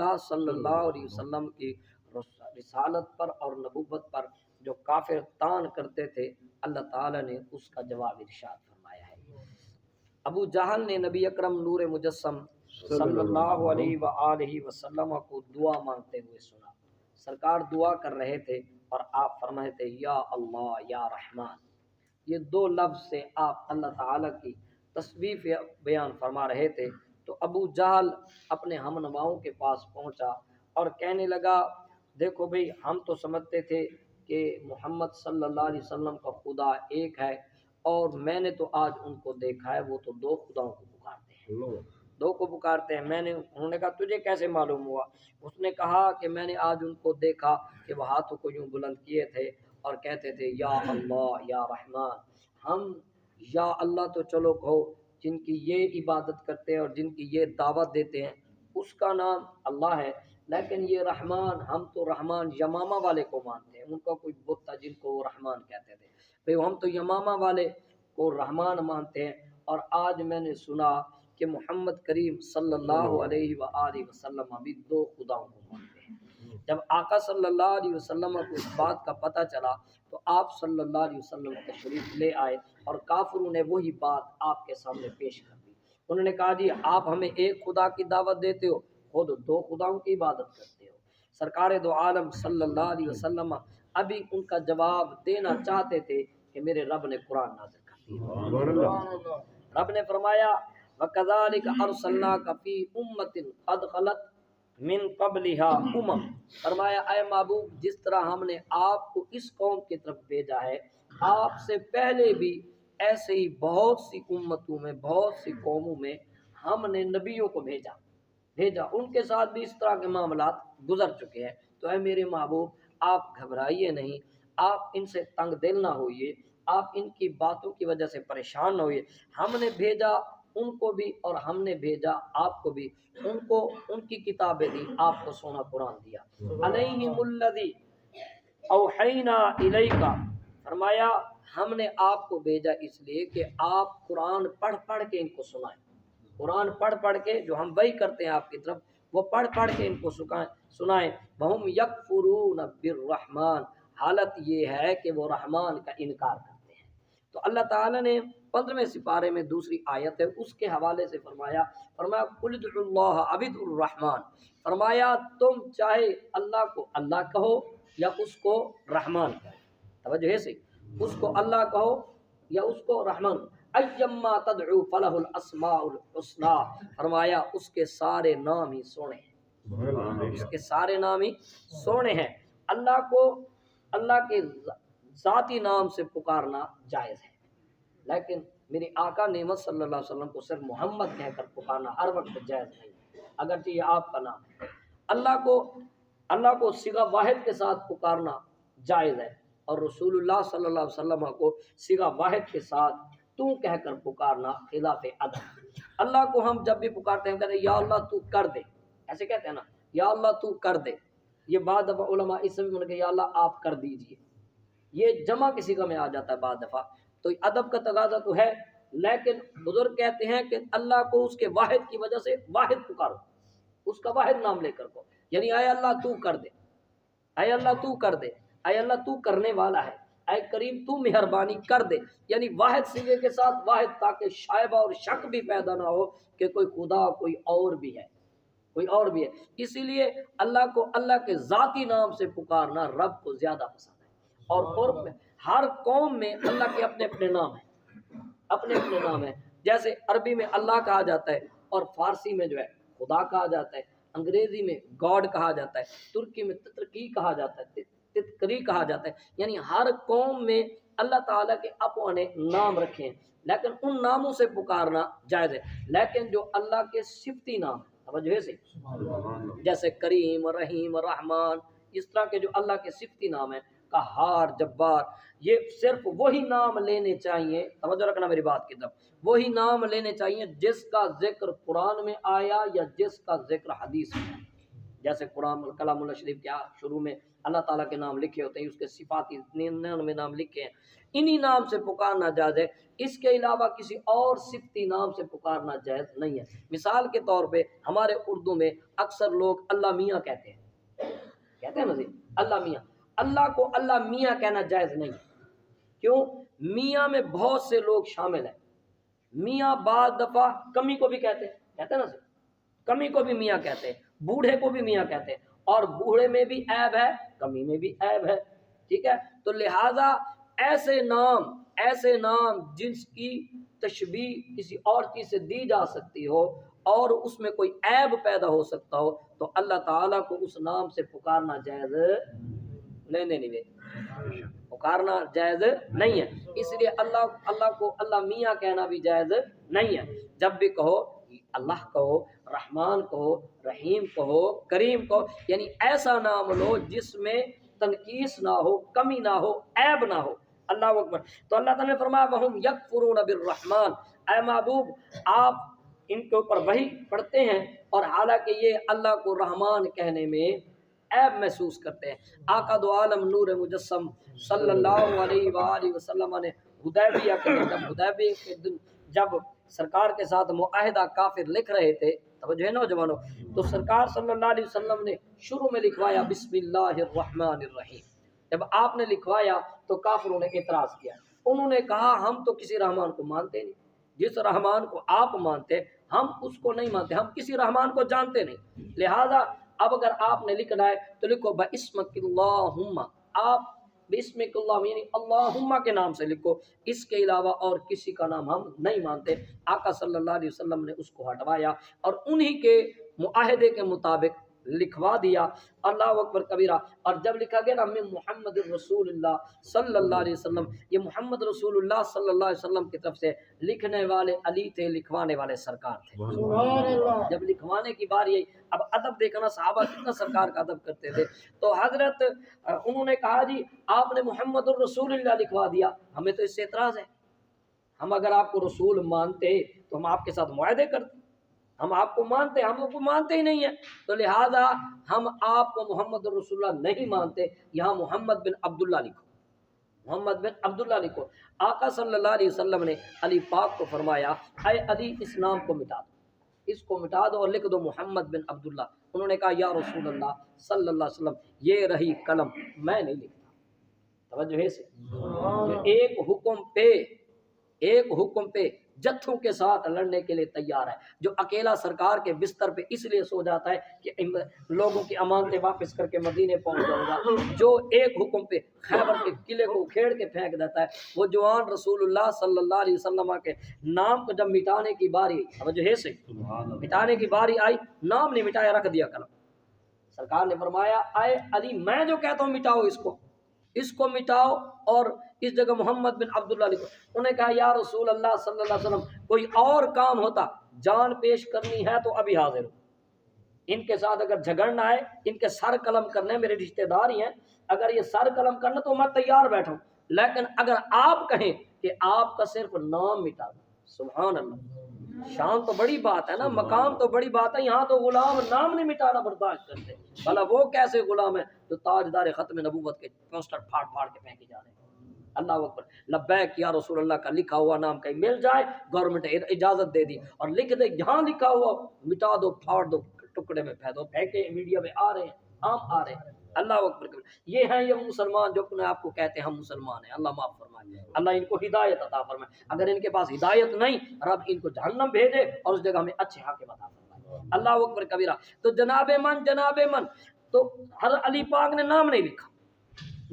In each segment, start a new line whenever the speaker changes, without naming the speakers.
اللہ صلی اللہ علیہ وسلم کی رسالت پر اور نبوت پر جو کافر تان کرتے تھے، اللہ تعالیٰ نے اس کا جواب ارشاد فرمایا ہے۔ ابو جہل نے نبی اکرم نور مجسم صلی اللہ علیہ وآلہ وسلم کو دعا مانگتے ہوئے سنا۔ سرکار دعا کر رہے تھے اور آپ فرمائے تھے یا اللہ یا رحمان۔ یہ دو لفظ سے آپ اللہ تعالیٰ کی تسبیح بیان فرما رہے تھے تو ابو جہل اپنے ہم نواؤں کے پاس پہنچا اور کہنے لگا دیکھو بھئی، ہم تو سمجھتے تھے کہ محمد صلی اللہ علیہ وسلم کا خدا ایک ہے، اور میں نے تو آج ان کو دیکھا ہے وہ تو دو خداؤں کو پکارتے ہیں، دو کو پکارتے ہیں۔ انہوں نے کہا تجھے کیسے معلوم ہوا؟ اس نے کہا کہ میں نے آج ان کو دیکھا کہ وہ ہاتھوں کو یوں بلند کیے تھے اور کہتے تھے یا اللہ یا رحمان۔ ہم یا اللہ تو چلو کہو، جن کی یہ عبادت کرتے ہیں اور جن کی یہ دعوت دیتے ہیں اس کا نام اللہ ہے، لیکن یہ رحمان، ہم تو رحمان یمامہ والے کو مانتے ہیں۔ ان کا کوئی بت تھا جن کو وہ رحمان کہتے تھے، بھئی ہم تو یمامہ والے کو رحمان مانتے ہیں، اور آج میں نے سنا کہ محمد کریم صلی اللہ علیہ وآلہ وسلم ابھی دو خداؤں کو مانتے ہیں۔ جب آقا صلی اللہ علیہ وسلم کو اس بات کا پتہ چلا تو آپ صلی اللہ علیہ وسلم تشریف لے آئے اور کافروں نے وہی بات آپ کے سامنے پیش کر دی۔ انہوں نے کہا جی آپ ہمیں ایک خدا کی دعوت دیتے ہو، خود دو خداؤں کی عبادت کرتے ہو۔ سرکار دو عالم صلی اللہ علیہ وسلم ابھی ان کا جواب دینا چاہتے تھے کہ میرے رب نے قرآن نازل کر دیا۔ رب نے فرمایا وَكَذَلِكَ أَرْسَلْنَاكَ فِي أُمَّةٍ قَدْ خَلَتْ من قبلها فرمایا اے محبوب، جس طرح ہم نے آپ کو اس قوم کی طرف بھیجا ہے، آپ سے پہلے بھی ایسے ہی بہت سی امتوں میں، بہت سی قوموں میں ہم نے نبیوں کو بھیجا، ان کے ساتھ بھی اس طرح کے معاملات گزر چکے ہیں۔ تو اے میرے محبوب آپ گھبرائیے نہیں، آپ ان سے تنگ دل نہ ہوئیے، آپ ان کی باتوں کی وجہ سے پریشان نہ ہوئیے۔ ہم نے بھیجا ان کو بھی اور ہم نے بھیجا آپ کو بھی، ان کو ان کی کتابیں دی، آپ کو سونا قرآن دیا۔ علیہم الذی اوحینا الیک، فرمایا ہم نے آپ کو بھیجا اس لیے کہ آپ قرآن پڑھ پڑھ کے ان کو سنائیں، قرآن پڑھ پڑھ کے جو ہم وحی کرتے ہیں آپ کی طرف وہ پڑھ پڑھ کے ان کو سنائیں۔ وہم یکفرون بالرحمن، حالت یہ ہے کہ وہ رحمان کا انکار کرتے ہیں۔ تو اللہ تعالیٰ نے 15ویں سپارے میں دوسری آیت ہے اس کے حوالے سے فرمایا قل ادعوا اللہ او ادعوا الرحمن، فرمایا تم چاہے اللہ کو اللہ کہو یا اس کو رحمان کہو، توجہ ہے سے، اس کو اللہ کہو یا اس کو رحمان، ایما تدعو فلہ الاسماء الحسنی، فرمایا اس کے سارے نام ہی سونے ہیں، اس کے سارے نام ہی سونے ہیں۔ اللہ کو اللہ کے ذاتی نام سے پکارنا جائز ہے، لیکن میری آقا نعمت صلی اللہ علیہ وسلم کو صرف محمد کہہ کر پکارنا ہر وقت جائز نہیں، اگرچہ یہ آپ کا نام ہے۔ اللہ کو صیغہ واحد کے ساتھ پکارنا جائز ہے، اور رسول اللہ صلی اللہ علیہ وسلم کو صیغہ واحد کے ساتھ تو کہہ کر پکارنا خلاف ادب۔ اللہ کو ہم جب بھی پکارتے ہیں کہتے ہیں یا اللہ تو کر دے، ایسے کہتے ہیں نا، یا اللہ تو کر دے۔ یہ بعض دفعہ علماء اس سے بھی من کہ یا اللہ آپ کر دیجئے، یہ جمع کسی کا میں آ جاتا ہے بعض دفعہ، تو ادب کا تقاضا تو ہے، لیکن بزرگ کہتے ہیں کہ اللہ کو اس کے واحد کی وجہ سے واحد پکارو، اس کا واحد نام لے کر کو، یعنی اے اللہ تو کر دے، اے اللہ تو کر دے، اے اللہ تو کرنے والا ہے، اے کریم تو مہربانی کر دے، یعنی واحد صیغے کے ساتھ واحد، تاکہ شائبہ اور شک بھی پیدا نہ ہو کہ کوئی خدا کوئی اور بھی ہے، کوئی اور بھی ہے۔ اسی لیے اللہ کو اللہ کے ذاتی نام سے پکارنا رب کو زیادہ پسند ہے، اور عرف میں ہر قوم میں اللہ کے اپنے اپنے نام ہیں، اپنے اپنے نام ہیں، جیسے عربی میں اللہ کہا جاتا ہے اور فارسی میں جو ہے خدا کہا جاتا ہے، انگریزی میں گاڈ کہا جاتا ہے، ترکی میں تترکی کہا جاتا ہے، تتکری کہا جاتا ہے، یعنی ہر قوم میں اللہ تعالیٰ کے اپنے نام رکھے ہیں، لیکن ان ناموں سے پکارنا جائز ہے۔ لیکن جو اللہ کے صفتی نام توجہ سے، جیسے کریم، رحیم، رحمان، اس طرح کے جو اللہ کے صفتی نام ہیں، قہار، جبار، یہ صرف وہی نام لینے چاہیے، توجہ رکھنا میری بات کی طرف، وہی نام لینے چاہیے جس کا ذکر قرآن میں آیا یا جس کا ذکر حدیث میں آیا۔ جیسے قرآن کلام اللہ شریف کے شروع میں اللہ تعالیٰ کے نام لکھے ہوتے ہیں، اس کے صفاتی 99 نام لکھے ہیں، انہی نام سے پکارنا جائز ہے، اس کے علاوہ کسی اور صفتی نام سے پکارنا جائز نہیں ہے۔ مثال کے طور پہ ہمارے اردو میں اکثر لوگ اللہ میاں کہتے ہیں نا جی، اللہ میاں، اللہ کو اللہ میاں کہنا جائز نہیں ہے۔ کیوں؟ میاں میں بہت سے لوگ شامل ہیں، میاں بعض دفعہ کمی کو بھی کہتے ہیں نا جی، کمی کو بھی میاں کہتے ہیں، بوڑھے کو بھی میاں کہتے ہیں، اور بوڑھے میں بھی عیب ہے، کمی میں بھی عیب ہے، ٹھیک ہے؟ تو لہٰذا ایسے نام جس کی تشبیہ کسی اور چیز سے دی جا سکتی ہو اور اس میں کوئی عیب پیدا ہو سکتا ہو، تو اللہ تعالیٰ کو اس نام سے پکارنا جائز نہیں پکارنا جائز نہیں ہے۔ اس لیے اللہ کو اللہ میاں کہنا بھی جائز نہیں ہے۔ جب بھی کہو اللہ کہو، رحمان کہو، رحیم کہو، کریم کہو، یعنی ایسا نام لو جس میں تنقیص نہ ہو، کمی نہ ہو، عیب نہ ہو۔ اللہ اکبر۔ تو اللہ تعالیٰ نے فرمایا وَهُمْ يَكْفُرُونَ بِالرَّحْمَنِ، اے محبوب آپ ان کے اوپر وحی پڑھتے ہیں اور حالانکہ یہ اللہ کو رحمان کہنے میں عیب محسوس کرتے ہیں۔ آقا دو عالم نور مجسم صلی اللہ علیہ وآلہ وسلم نے حدیبیہ کے دن جب سرکار کے ساتھ معاہدہ کافر لکھ رہے تھے، توجہ ہے نوجوانوں، تو سرکار صلی اللہ علیہ وسلم نے شروع میں لکھوایا بسم اللہ الرحمن الرحیم۔ جب آپ نے لکھوایا تو کافروں نے اعتراض کیا، انہوں نے کہا ہم تو کسی رحمان کو مانتے نہیں، جس رحمان کو آپ مانتے ہم اس کو نہیں مانتے، ہم کسی رحمان کو جانتے نہیں، لہذا اب اگر آپ نے لکھنا ہے تو لکھو بِاسْمِکَ اللہم، آپ بِاسْمِکَ اللہم یعنی اللہم کے نام سے لکھو، اس کے علاوہ اور کسی کا نام ہم نہیں مانتے۔ آقا صلی اللہ علیہ وسلم نے اس کو ہٹوایا اور انہی کے معاہدے کے مطابق لکھوا دیا۔ اللہ اکبر کبیرہ۔ اور جب لکھا گیا نا من محمد رسول اللہ صلی اللہ علیہ وسلم، یہ محمد رسول اللہ صلی اللہ علیہ وسلم کی طرف سے لکھنے والے علی تھے، لکھوانے والے سرکار تھے۔ سبحان اللہ۔ جب لکھوانے کی باری آئی، اب ادب دیکھنا صحابہ کتنا سرکار کا ادب کرتے تھے، تو حضرت انہوں نے کہا جی آپ نے محمد الرسول اللہ لکھوا دیا، ہمیں تو اس سے اعتراض ہے، ہم اگر آپ کو رسول مانتے تو ہم آپ کے ساتھ معاہدے کرتے، ہم آپ کو مانتے، ہم کو مانتے ہی نہیں ہیں، تو لہٰذا ہم آپ کو محمد رسول اللہ نہیں مانتے، یہاں محمد بن عبداللہ لکھو، محمد بن عبداللہ لکھو۔ آقا صلی اللہ علیہ وسلم نے علی پاک کو فرمایا اے علی اس نام کو مٹا دو، اس کو مٹا دو اور لکھ دو محمد بن عبداللہ۔ انہوں نے کہا یا رسول اللہ صلی اللہ علیہ وسلم یہ رہی قلم، میں نہیں لکھتا۔ توجہ ہے سے ایک حکم پہ جتھوں کے ساتھ لڑنے کے لیے تیار ہے، جو اکیلا سرکار کے بستر پہ اس لیے سو جاتا ہے کہ لوگوں کی امانتیں واپس کر کے مدینے پہنچ جاؤں گا، جو ایک حکم پہ خیبر کے قلعے کو کھیڑ کے پھینک دیتا ہے، وہ جوان رسول اللہ صلی اللہ علیہ وسلم کے نام کو جب مٹانے کی باری، توجہ ہے سے مٹانے کی باری آئی، نام نہیں مٹایا، رکھ دیا قلم۔ سرکار نے فرمایا اے علی میں جو کہتا ہوں مٹاؤ اس کو مٹاؤ اور اس جگہ محمد بن عبداللہ لکھو۔ انہوں نے کہا یا رسول اللہ صلی اللہ علیہ وسلم کوئی اور کام ہوتا، جان پیش کرنی ہے تو ابھی حاضر ہوں، ان کے ساتھ اگر جھگڑنا ہے، ان کے سر قلم کرنے، میرے رشتہ دار ہی ہیں، اگر یہ سر قلم کرنا تو میں تیار بیٹھا ہوں، لیکن اگر آپ کہیں کہ آپ کا صرف نام مٹا دو، سبحان اللہ، شان تو بڑی بات ہے نا، مقام تو بڑی بات ہے، یہاں تو غلام نام نہیں مٹانا برداشت کرتے، بھلا وہ کیسے غلام ہے جو تاجدار ختم نبوت کے پوسٹر پھاڑ پھاڑ کے پھینکے جا رہے ہیں۔ اللہ اکبر، لبیک یا رسول اللہ کا لکھا ہوا نام کہیں مل جائے، گورنمنٹ اجازت دے دی اور لکھ دے جہاں لکھا ہوا مٹا دو، پھاڑ دو، ٹکڑے میں پھینک دو، پھینکے میڈیا میں آ رہے ہیں، عام آ رہے ہیں۔ اللہ اکبر، یہ ہیں یہ مسلمان جو اپنے آپ کو کہتے ہیں ہم مسلمان ہیں، اللہ معاف فرمائے، اللہ ان کو ہدایت عطا فرمائے، اگر ان کے پاس ہدایت نہیں رب ان کو جہنم بھیجے اور اس جگہ ہمیں اچھے حاکم عطا فرمائے۔ اللہ اکبر کبیرہ۔ تو جناب من تو حضرت علی پاک نے نام نہیں لکھا،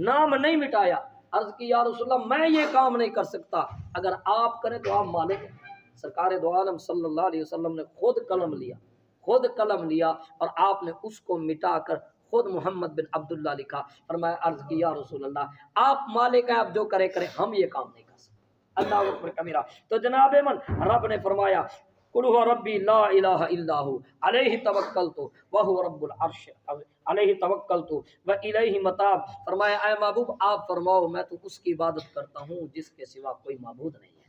نام نہیں مٹایا، عرض کی یا رسول اللہ میں یہ کام نہیں کر سکتا، اگر آپ کریں تو آپ مالک ہیں۔ سرکار دو عالم صلی اللہ علیہ وسلم نے خود قلم لیا اور آپ نے اس کو مٹا کر خود محمد بن عبداللہ لکھا، فرمایا عرض کی یا رسول اللہ آپ مالک ہیں، آپ جو کرے ہم یہ کام نہیں کر سکتے۔ اللہ اکبر کبیرہ۔ تو جناب من رب نے فرمایا قل هو ربی لا الہ الا ہو علیہ توکلت وہو رب العرش علیہ توکلت والیہ متاب۔ فرمایا اے محبوب آپ فرماؤ میں تو اس کی عبادت کرتا ہوں جس کے سوا کوئی معبود نہیں ہے،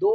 2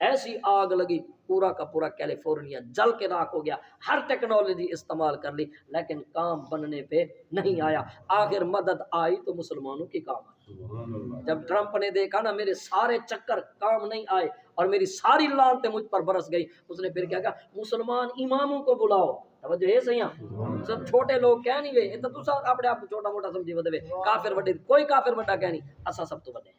ایسی آگ لگی پورا کا پورا کیلیفورنیا جل کے راکھ ہو گیا، ہر ٹیکنالوجی استعمال کر لی لیکن کام بننے پہ نہیں آیا۔ آخر مدد آئی تو مسلمانوں کی کام آئی۔ جب ٹرمپ نے دیکھا نا میرے سارے چکر کام نہیں آئے اور میری ساری لعنتیں مجھ پر برس گئی، اس نے پھر کیا کہا مسلمان اماموں کو بلاؤ۔ توجہ ہے صحیح ہیں، سب چھوٹے لوگ کہہ نہیں گئے تو تسا اپنے آپ کو چھوٹا موٹا سمجھی ودے کافر وڈے، کوئی کافر وڈا کہہ نہیں، اسا سب تو وڈے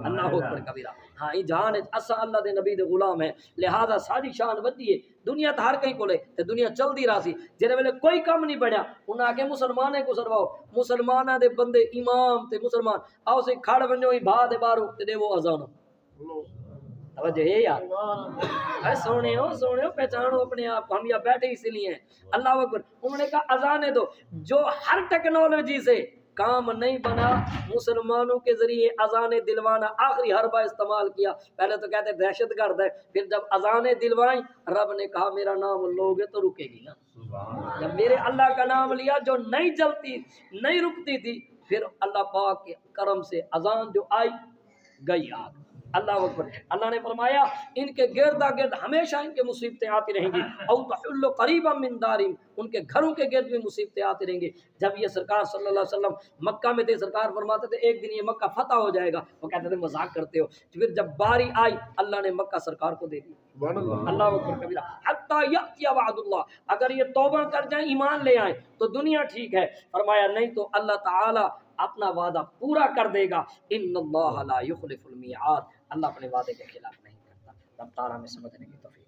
اللہ اکبر کبیرہ۔ ہاں یہ جان ہے اسا اللہ دے نبی دے غلام ہے، لہذا ساری شان ودی ہے۔ دنیا تے ہر کہیں کولے تے دنیا چلدی راسی، جڑے ویلے کوئی کم نہیں بنیا انہاں کے مسلمانے کو سرواؤ، مسلماناں دے بندے امام تے مسلمان آؤ سے کھڑ ونجو ہی بھا دے بارو تے دے وہ اذان۔ توجہ ہے یار، اے سونے ہو پہچانو اپنے آپ کو، ہم یہاں بیٹھے اس لیے ہیں۔ اللہ اکبر، انہوں نے کہا اذانے دو، جو ہر ٹیکنالوجی سے کام نہیں بنا مسلمانوں کے ذریعے اذانیں دلوانا آخری حربہ استعمال کیا۔ پہلے تو کہتے دہشت گرد ہے، پھر جب اذانیں دلوائیں رب نے کہا میرا نام لوگے تو رکے گی نا۔ جب میرے اللہ کا نام لیا جو نہیں جلتی نہیں رکتی تھی، پھر اللہ پاک کے کرم سے اذان جو آئی گئی آگ۔ اللہ اکبر، اللہ نے فرمایا ان کے گردا گرد ہمیشہ ان کے مصیبتیں آتی رہیں گی، او تحل قریبا من دارہم، ان کے گھروں کے گرد بھی مصیبتیں آتی رہیں گی۔ جب یہ سرکار صلی اللہ علیہ وسلم مکہ میں تھے، سرکار فرماتے تھے ایک دن یہ مکہ فتح ہو جائے گا، وہ کہتے تھے مذاق کرتے ہو۔ پھر جب باری آئی اللہ نے مکہ سرکار کو دے دی۔ اللہ اکبر کبیرہ، حتی یأتی وعد اللہ، اگر یہ توبہ کر جائیں ایمان لے آئیں تو دنیا ٹھیک ہے، فرمایا نہیں تو اللہ تعالی اپنا وعدہ پورا کر دے گا۔ ان اللہ لا یخلف المیعاد، اللہ اپنے وعدے کے خلاف نہیں کرتا۔ رب تعالیٰ ہمیں سمجھنے کی توفیق